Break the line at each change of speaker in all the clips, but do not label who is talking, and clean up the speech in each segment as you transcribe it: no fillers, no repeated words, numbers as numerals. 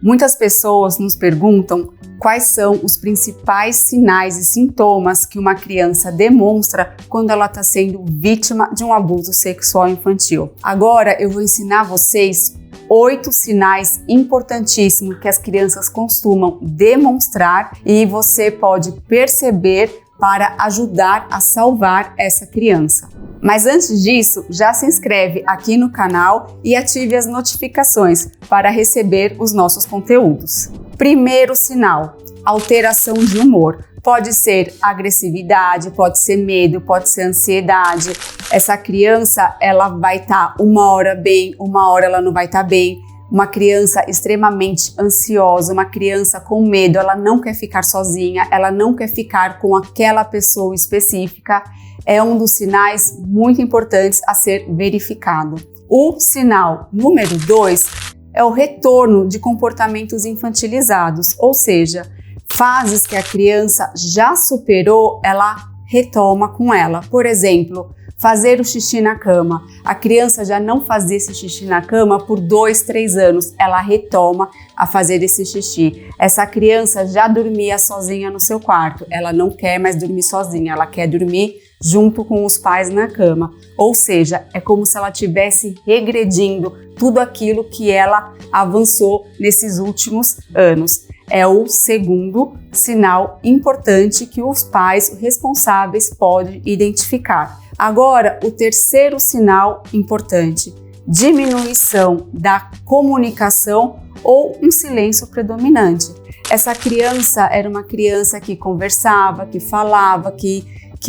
Muitas pessoas nos perguntam quais são os principais sinais e sintomas que uma criança demonstra quando ela está sendo vítima de um abuso sexual infantil. Agora eu vou ensinar vocês 8 sinais importantíssimos que as crianças costumam demonstrar e você pode perceber para ajudar a salvar essa criança. Mas antes disso, já se inscreve aqui no canal e ative as notificações para receber os nossos conteúdos. Primeiro sinal: alteração de humor. Pode ser agressividade, pode ser medo, pode ser ansiedade. Essa criança, ela vai estar uma hora bem, uma hora ela não vai estar bem. Uma criança extremamente ansiosa, uma criança com medo, ela não quer ficar sozinha, ela não quer ficar com aquela pessoa específica. É um dos sinais muito importantes a ser verificado. O sinal número 2 é o retorno de comportamentos infantilizados, ou seja, fases que a criança já superou, ela retoma com ela. Por exemplo, fazer o xixi na cama. A criança já não fazia esse xixi na cama por 2, 3 anos. Ela retoma a fazer esse xixi. Essa criança já dormia sozinha no seu quarto. Ela não quer mais dormir sozinha, ela quer dormir junto com os pais na cama. Ou seja, é como se ela estivesse regredindo tudo aquilo que ela avançou nesses últimos anos. É o segundo sinal importante que os pais responsáveis podem identificar. Agora, o terceiro sinal importante: diminuição da comunicação ou um silêncio predominante. Essa criança era uma criança que conversava, que falava, que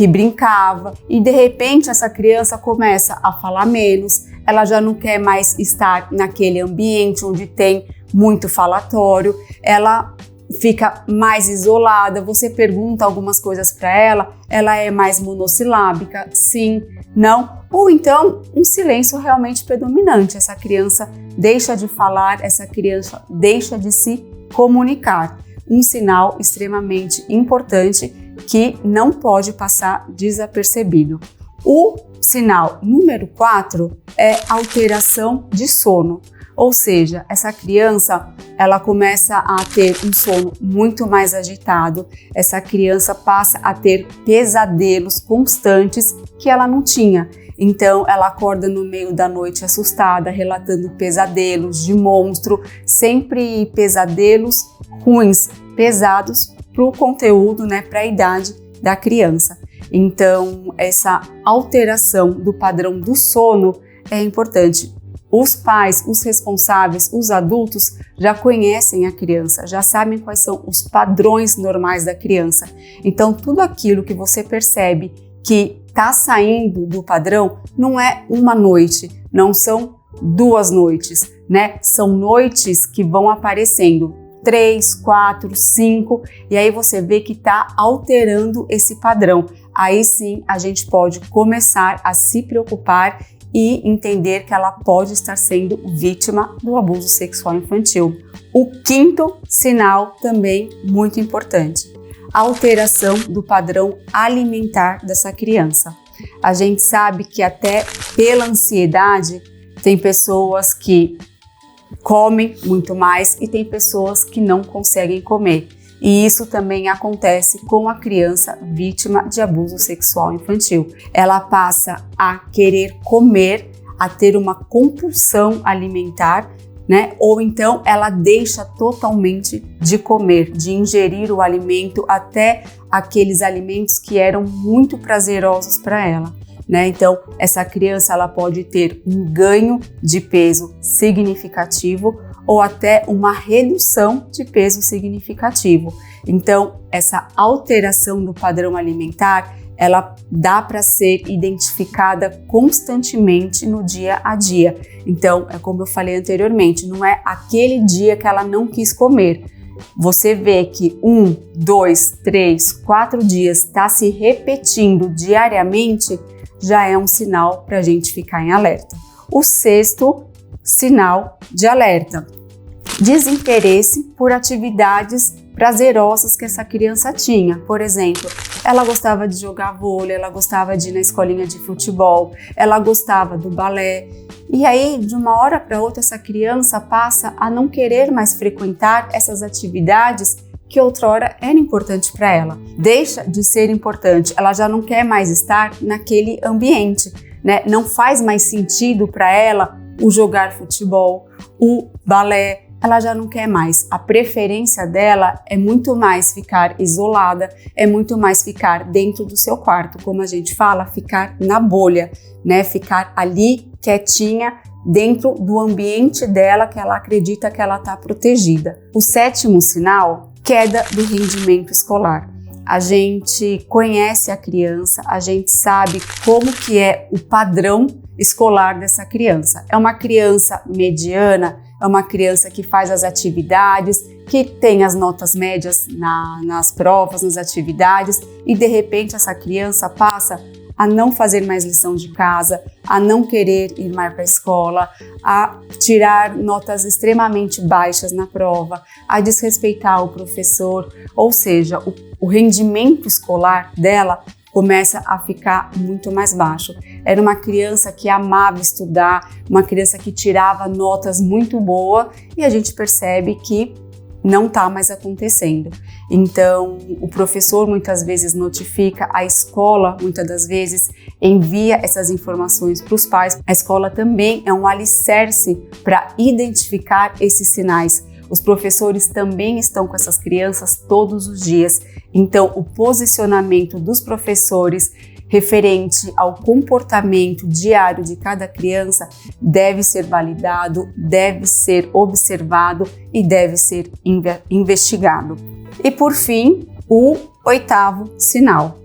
brincava e de repente essa criança começa a falar menos, ela já não quer mais estar naquele ambiente onde tem muito falatório, ela fica mais isolada, você pergunta algumas coisas para ela é mais monossilábica, sim, não, ou então um silêncio realmente predominante, essa criança deixa de falar, essa criança deixa de se comunicar. Um sinal extremamente importante que não pode passar desapercebido. O sinal número 4 é alteração de sono. Ou seja, essa criança, ela começa a ter um sono muito mais agitado, essa criança passa a ter pesadelos constantes que ela não tinha. Então, ela acorda no meio da noite assustada, relatando pesadelos de monstro, sempre pesadelos ruins, pesados para o conteúdo, para a idade da criança. Então, essa alteração do padrão do sono é importante. Os pais, os responsáveis, os adultos já conhecem a criança, já sabem quais são os padrões normais da criança. Então, tudo aquilo que você percebe que está saindo do padrão não é uma noite, não são 2 noites, São noites que vão aparecendo 3, 4, 5 e aí você vê que está alterando esse padrão. Aí sim a gente pode começar a se preocupar e entender que ela pode estar sendo vítima do abuso sexual infantil. O 5º sinal também muito importante: a alteração do padrão alimentar dessa criança. A gente sabe que até pela ansiedade tem pessoas que comem muito mais e tem pessoas que não conseguem comer. E isso também acontece com a criança vítima de abuso sexual infantil. Ela passa a querer comer, a ter uma compulsão alimentar, Ou então ela deixa totalmente de comer, de ingerir o alimento, até aqueles alimentos que eram muito prazerosos para ela. Então, essa criança ela pode ter um ganho de peso significativo ou até uma redução de peso significativo. Então, essa alteração do padrão alimentar, ela dá para ser identificada constantemente no dia a dia. Então, é como eu falei anteriormente, não é aquele dia que ela não quis comer. Você vê que 1, 2, 3, 4 dias está se repetindo diariamente, já é um sinal para a gente ficar em alerta. O 6º sinal de alerta: desinteresse por atividades prazerosas que essa criança tinha. Por exemplo, Ela gostava de jogar vôlei, ela gostava de ir na escolinha de futebol, ela gostava do balé. E aí, de uma hora para outra, essa criança passa a não querer mais frequentar essas atividades que outrora era importante para ela. Deixa de ser importante, ela já não quer mais estar naquele ambiente, né? Não faz mais sentido para ela o jogar futebol, o balé, ela já não quer mais. A preferência dela é muito mais ficar isolada, é muito mais ficar dentro do seu quarto, como a gente fala, ficar na bolha, né? Ficar ali quietinha, dentro do ambiente dela que ela acredita que ela está protegida. O 7º sinal, queda do rendimento escolar. A gente conhece a criança, a gente sabe como que é o padrão escolar dessa criança. É uma criança mediana, é uma criança que faz as atividades, que tem as notas médias nas provas, nas atividades, e de repente essa criança passa a não fazer mais lição de casa, a não querer ir mais para a escola, a tirar notas extremamente baixas na prova, a desrespeitar o professor, ou seja, o rendimento escolar dela começa a ficar muito mais baixo. Era uma criança que amava estudar, uma criança que tirava notas muito boas e a gente percebe que não está mais acontecendo. Então, o professor muitas vezes notifica, a escola muitas das vezes envia essas informações para os pais. A escola também é um alicerce para identificar esses sinais. Os professores também estão com essas crianças todos os dias. Então, o posicionamento dos professores referente ao comportamento diário de cada criança deve ser validado, deve ser observado e deve ser investigado. E por fim, o 8º sinal,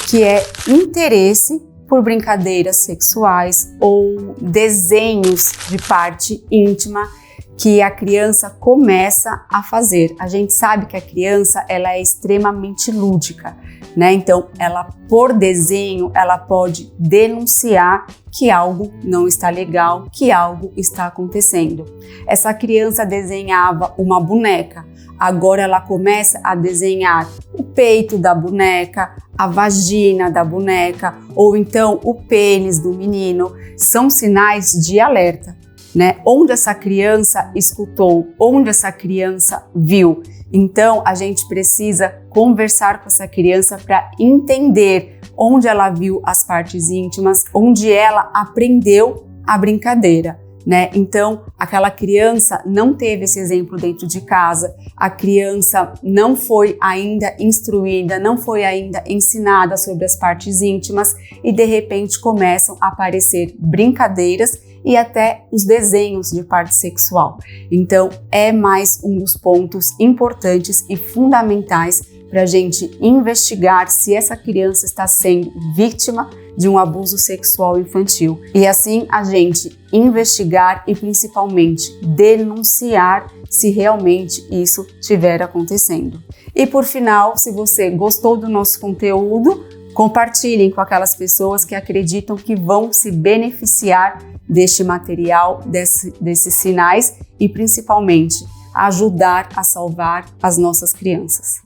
que é interesse por brincadeiras sexuais ou desenhos de parte íntima que a criança começa a fazer. A gente sabe que a criança ela é extremamente lúdica, né? Então, ela por desenho, ela pode denunciar que algo não está legal, que algo está acontecendo. Essa criança desenhava uma boneca, agora ela começa a desenhar o peito da boneca, a vagina da boneca ou então o pênis do menino. São sinais de alerta, né? Onde essa criança escutou, onde essa criança viu. Então, a gente precisa conversar com essa criança para entender onde ela viu as partes íntimas, onde ela aprendeu a brincadeira, né? Então, aquela criança não teve esse exemplo dentro de casa, a criança não foi ainda instruída, não foi ainda ensinada sobre as partes íntimas e, de repente, começam a aparecer brincadeiras e até os desenhos de parte sexual. Então, é mais um dos pontos importantes e fundamentais para a gente investigar se essa criança está sendo vítima de um abuso sexual infantil. E assim a gente investigar e principalmente denunciar se realmente isso estiver acontecendo. E por final, se você gostou do nosso conteúdo, compartilhem com aquelas pessoas que acreditam que vão se beneficiar deste material, desses sinais e principalmente ajudar a salvar as nossas crianças.